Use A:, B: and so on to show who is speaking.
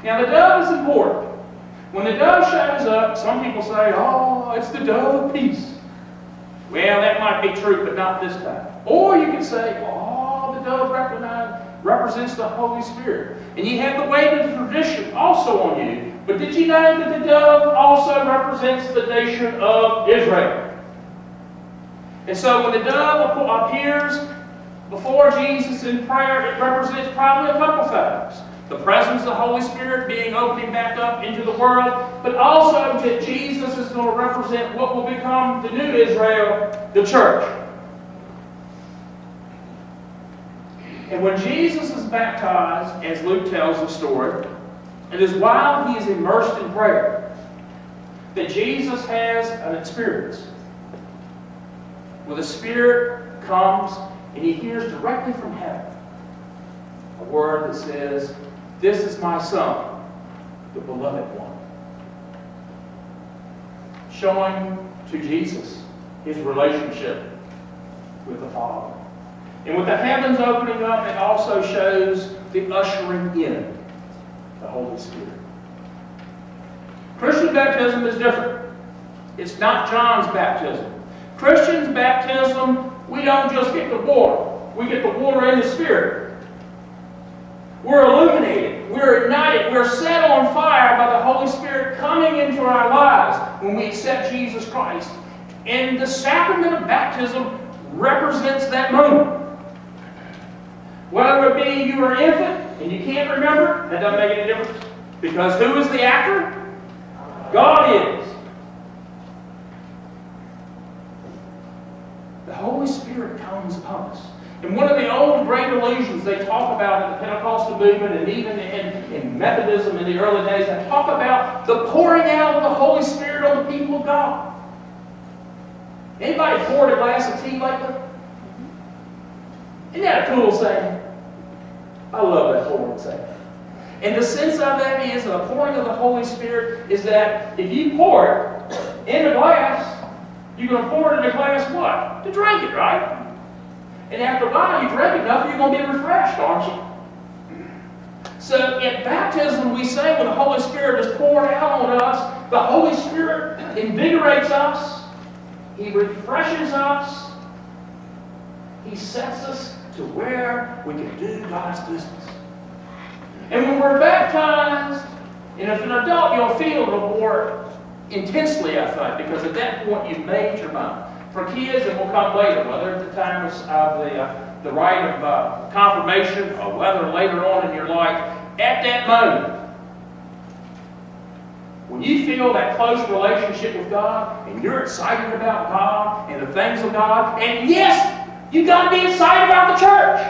A: Now the dove is important. When the dove shows up, some people say, oh, it's the dove of peace. Well, that might be true, but not this time. Or you could say, oh, the dove represents the Holy Spirit. And you have the weight of the tradition also on you. But did you know that the dove also represents the nation of Israel? And so when the dove appears before Jesus in prayer, it represents probably a couple things. The presence of the Holy Spirit being opening back up into the world, but also that Jesus is going to represent what will become the new Israel, the church. And when Jesus is baptized, as Luke tells the story, it is while he is immersed in prayer that Jesus has an experience where the Spirit comes and he hears directly from heaven a word that says, "This is my Son, the beloved one." Showing to Jesus his relationship with the Father. And with the heavens opening up, it also shows the ushering in the Holy Spirit. Christian baptism is different. It's not John's baptism. Christian's baptism, we don't just get the water. We get the water and the Spirit. We're illuminated. We're ignited. We're set on fire by the Holy Spirit coming into our lives when we accept Jesus Christ. And the sacrament of baptism represents that moment. Whether it be you are an infant and you can't remember, that doesn't make any difference. Because who is the actor? God is. The Holy Spirit comes upon us. And one of the old great illusions they talk about in the Pentecostal movement and even in Methodism in the early days, they talk about the pouring out of the Holy Spirit on the people of God. Anybody poured a glass of tea lately? Isn't that a cool saying? I love that pouring saying. And the sense of that is the pouring of the Holy Spirit is that if you pour it in a glass, you're going to pour it in a glass what? To drink it, right? And after a while, you drink enough, you're going to be refreshed, aren't you? So at baptism, we say when the Holy Spirit is poured out on us, the Holy Spirit invigorates us, he refreshes us, he sets us to where we can do God's business. And when we're baptized, and if an adult, you'll feel it more intensely, I think, because at that point you've made your mind. For kids, it will come later, whether at the time of the rite of confirmation or whether later on in your life. At that moment, when you feel that close relationship with God and you're excited about God and the things of God, and yes, you've got to be excited about the church.